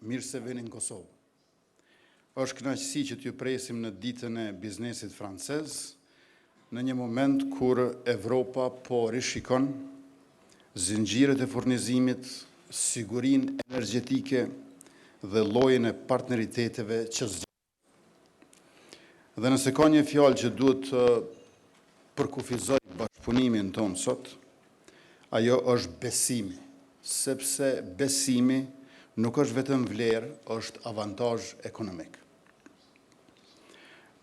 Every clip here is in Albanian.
mirë se vini në Kosovë. Është kënaqësi që t'ju presim në ditën e biznesit francez, në një moment kur Evropa po rishikon zinxhiret e furnizimit, sigurinë energjetike dhe llojin e partneriteteve që zgjaten. Dhe nëse ka një fjalë që duhet të përkufizoj bashkëpunimin tonë sot, ajo është besimi, sepse besimi nuk është vetëm vlerë, është avantazh ekonomik.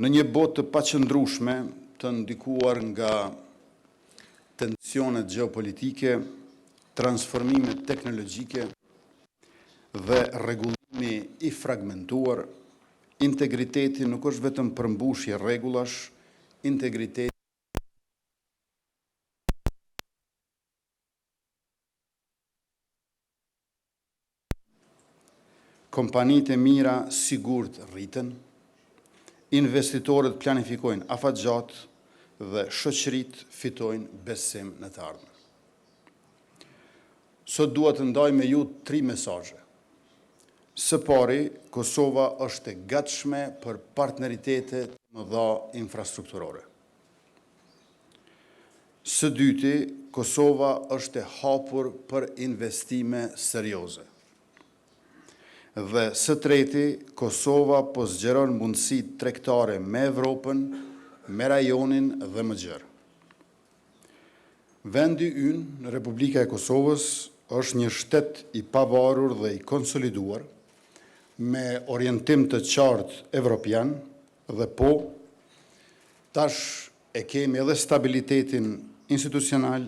Në një botë të paqëndrueshme, të ndikuar nga tensionet gjeopolitike, transformimet teknologjike dhe rregullimi i fragmentuar, integriteti nuk është vetëm përmbushje rregullash, integriteti kompanitë e mira sigurt rriten, investitorët planifikojnë afatgjatë dhe shoqëritë fitojnë besim në të ardhmen. Sot dua të ndaj me ju 3 mesazhe. Së pari, Kosova është e gatshme për partneritete të mëdha infrastrukturore. Së dyti, Kosova është e hapur për investime serioze. Dhe së treti, Kosova po zgjeron mundësi tregtare me Evropën, me rajonin dhe më gjerë. Vendi ynë në Republika e Kosovës është një shtet i pavarur dhe i konsoliduar, me orientim të qartë evropian dhe tash e kemi edhe stabilitetin institucional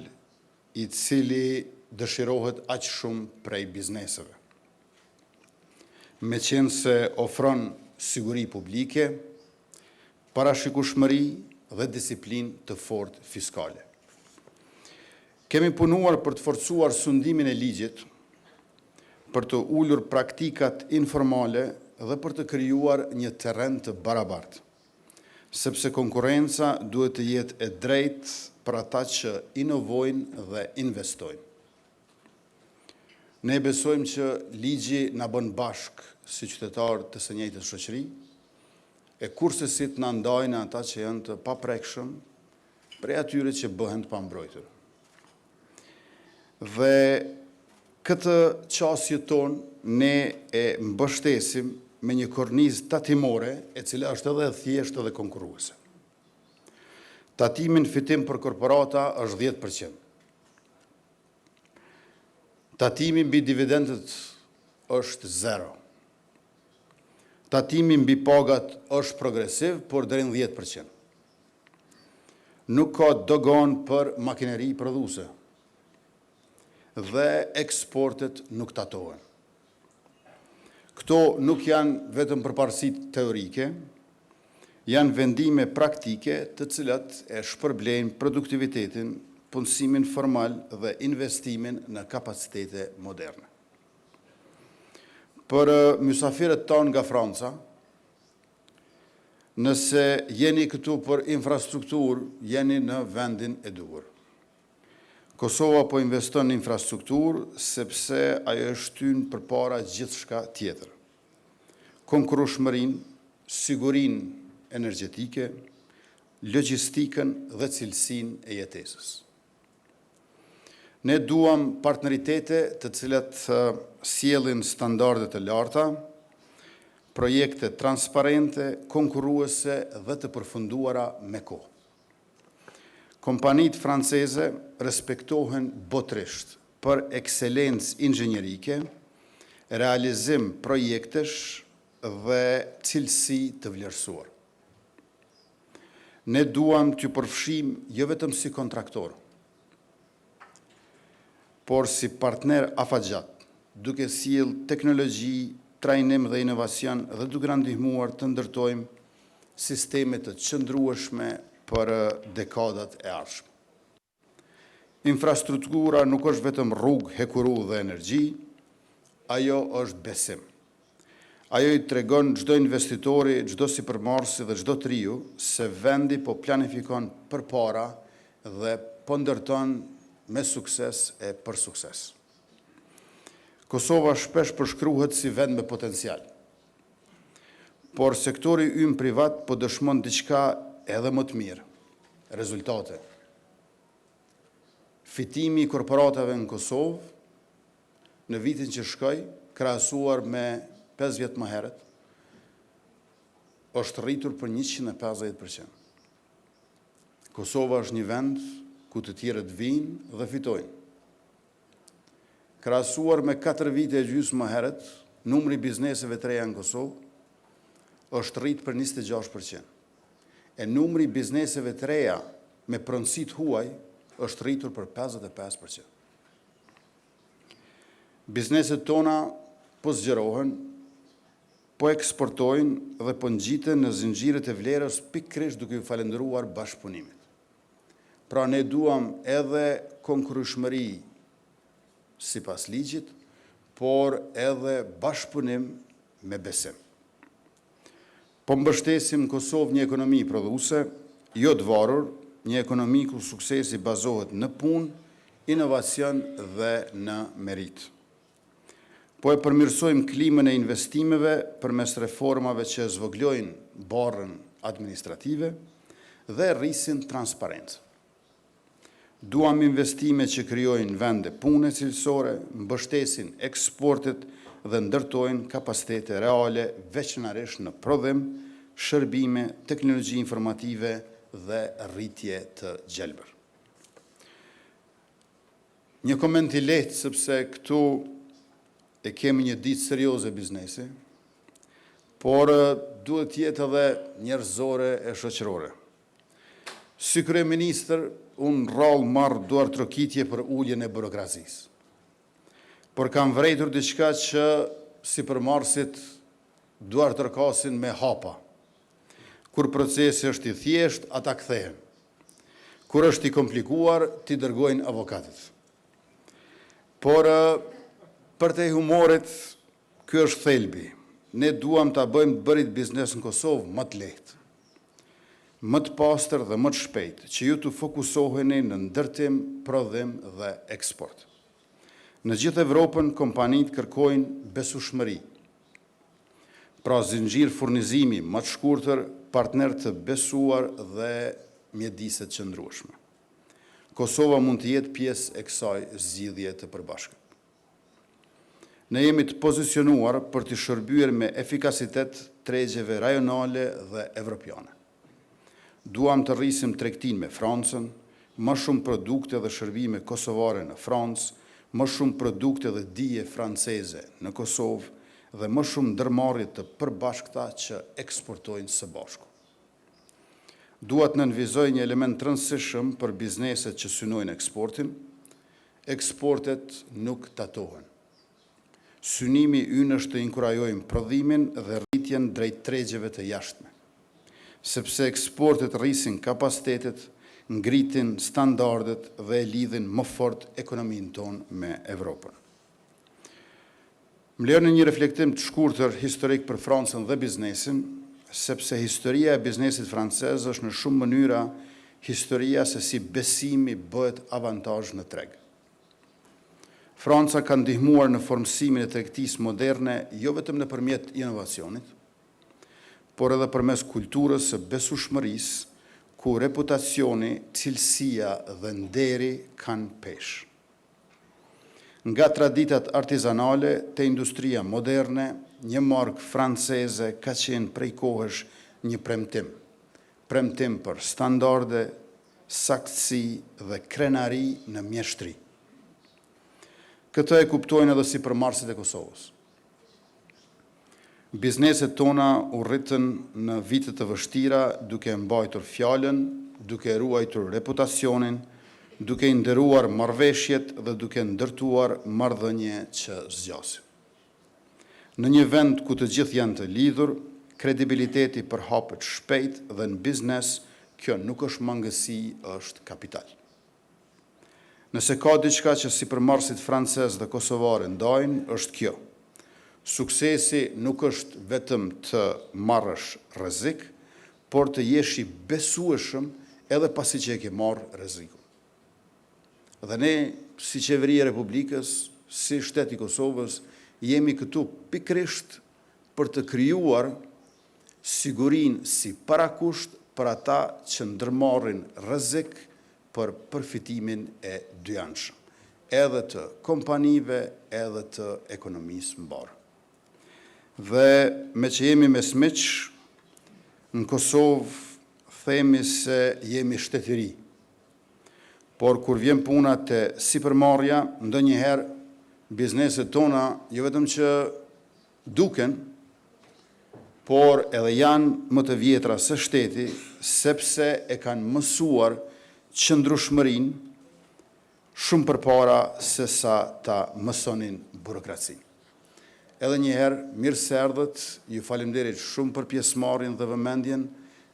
i cili dëshirohet aq shumë prej bizneseve. Me qenë se ofron siguri publike, parashikueshmëri dhe disiplinë të fortë fiskale. Kemi punuar për të forcuar sundimin e ligjit, për të ulur praktikat informale dhe për të krijuar një terren të barabartë, sepse konkurrenca duhet të jetë e drejtë për ata që inovojnë dhe investojnë. Ne besojmë që ligji na bën bashkë si qytetarë të së njëjtës shoqëri, e kursesit na ndajnë ata që janë të paprekshëm prej atyre që bëhen të pambrojtur. Dhe këtë qasje tonë ne e mbështesim me një kornizë tatimore, e cila është edhe thjeshtë dhe konkurruese. Tatimin fitim për korporata është 10%. Tatimi mbi dividendet është 0. Tatimi mbi pagat është progresiv, por deri në 10%. Nuk ka dogan për makineri prodhuese dhe eksportet nuk tatohen. Këto nuk janë vetëm përparësitë teorike, janë vendime praktike të cilat e shpërblejnë produktivitetin, punësimin formal dhe investimin në kapacitete moderne. Për mysafirët tanë nga Franca, nëse jeni këtu për infrastrukturë, jeni në vendin e duhur. Kosova po investon në infrastrukturë sepse ajo është shtyn përpara gjithçka tjetër. Konkurrueshmërinë, sigurinë energjetike, logjistikën dhe cilësinë e jetesës. Ne duam partneritete të cilat sjellin standarde të larta, projekte transparente, konkurruese dhe të përfunduara me kohë. Kompanitë franceze respektohen botërisht për ekselencë inxhinierike, realizim projektesh dhe cilësi të vlerësuar. Ne duam t'ju përfshim jo vetëm si kontraktor, por si partner afatgjat, duke sjell teknologji, trajnim dhe inovacion dhe duke na ndihmuar të ndërtojmë sisteme të qëndrueshme për dekadat e ardhshme. Infrastruktura nuk është vetëm rrugë, hekuru dhe energji, ajo është besim. Ajo i tregon çdo investitori, çdo sipërmarrësi dhe çdo triu se vendi po planifikon përpara dhe po ndërton me sukses e për sukses. Kosova shpesh përshkruhet si vend me potencial, por sektori ymë privat po dëshmon diçka edhe më të mirë, rezultate. Fitimi i korporatave në Kosovë në vitin që shkoj, krahasuar me 5 vjet më herët, është rritur për 150%. Kosova është një vend ku të tjerët vinë dhe fitojnë. Krahasuar me 4 vite e gjysmë më herët, numri bizneseve të reja në Kosovë është rrit për 26%. E numri bizneseve të reja me pronësit huaj është rritur për 55%. Bizneset tona po zgjerohen, po eksportojnë dhe po ngjiten në zinxhiret e vlerës pikërisht duke u falendëruar bashkëpunimit. Pra ne duam edhe konkurrueshmëri sipas ligjit, por edhe bashkëpunim me besim. Po mbështesim Kosovë një ekonomi prodhuese, jo të varur, një ekonomi ku suksesi bazohet në punë, inovacion dhe në merit. Po e përmirësojmë klimën e investimeve përmes reformave që zvoglojnë barrën administrative dhe rrisin transparencë. Duam investime që krijojnë vende pune cilësore, mbështesin eksportet dhe ndërtojnë kapacitete reale veçanërisht në prodhim, shërbime, teknologji informative dhe rritje të gjelbër. Një koment i lehtë sepse këtu e kemi një ditë serioze biznesi, por duhet të jetë edhe njerëzore e shoqërore. Si kryeministër, unë rrallë marrë duar trokitje për ulljen e burokracisë. Por kam vrejtur diçka që si përmarrësit duar tërkasin me hapa. Kur procesi është i thjesht, ata kthehen. Kur është i komplikuar, ti dërgojnë avokatët. Por për te humorit, ky është thelbi. Ne duam ta bëjmë të bërit biznes në Kosovë më të lehtë, më të pastër dhe më të shpejt, që ju të fokusoheni në ndërtim, prodhim dhe eksport. Në gjithë Evropën, kompanitë kërkojnë besueshmëri. Pra zinxhir furnizimi më të shkurtër, partner të besuar dhe mjediset qëndrueshme. Kosova mund të jetë pjesë e kësaj zgjidhje të përbashkët. Ne jemi të pozicionuar për të shërbyer me efikasitet tregjeve rajonale dhe evropiane. Duam të rrisim tregtinë me Francën, më shumë produkte dhe shërbime kosovare në Francë, më shumë produkte dhe dije franceze në Kosovë dhe më shumë ndërmarrje të përbashkëta që eksportojnë së bashku. Duat në nënvizoj një element të rëndësishëm për bizneset që synojnë eksportin, eksportet nuk tatohen. Synimi ynë është të inkurajojmë prodhimin dhe rritjen drejt tregjeve të jashtme, sepse eksportet rrisin kapacitetet, ngritin standardet dhe lidhin më fort ekonominë tonë me Evropën. Më lejoni një reflektim të shkurtër historik për Francën dhe biznesin, sepse historia e biznesit francez është në shumë mënyra historia se si besimi bëhet avantazh në treg. Franca ka ndihmuar në formësimin e tregtisë moderne jo vetëm nëpërmjet inovacionit, por edhe përmes kulturës së besueshmërisë, ku reputacioni, cilësia dhe nderi kanë peshë. Nga traditat artizanale te industria moderne, një markë franceze ka qenë prej kohësh një premtim për standarde, saktësi dhe krenari në mjeshtri. Këtë e kuptojnë edhe sipërmarrësit e Kosovës. Bizneset tona u rritën në vitet të vështira duke mbajtur fjalën, duke ruajtur reputacionin, duke nderuar marrëveshjet dhe duke ndërtuar marrëdhënie që zgjasin. Në një vend ku të gjithë janë të lidhur, kredibiliteti përhapet shpejt dhe në biznes kjo nuk është mangësi, është kapital. Nëse ka diçka që sipërmarrësit francez dhe kosovarë ndajnë, është kjo. Suksesi nuk është vetëm të marrësh rrezik, por të jesh i besueshëm edhe pasi që e ke marrë rrezikun. Dhe ne, si qeveri e Republikës, si shteti Kosovës, jemi këtu pikrisht për të krijuar sigurinë si parakusht për ata që ndërmarrin rrezik për përfitimin e dyanshëm, edhe të kompanive, edhe të ekonomisë mbarë. Dhe me që jemi mes miq, në Kosovë themi se jemi shtetëri, por kur vjen puna te sipërmarrja, ndonjëherë bizneset tona jo vetëm që duken, por edhe janë më të vjetra se shteti, sepse e kanë mësuar qëndrueshmërinë shumë përpara se sa ta mësonin burokracinë. Edhe njëherë, mirë se erdhët, ju falemnderit shumë për pjesëmarrjen dhe vëmendjen,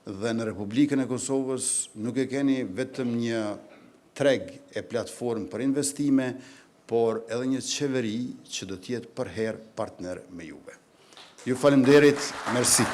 dhe në Republikën e Kosovës nuk e keni vetëm një treg e platformë për investime, por edhe një qeveri që do t'jetë për herë partner me juve. Ju falemnderit, merci.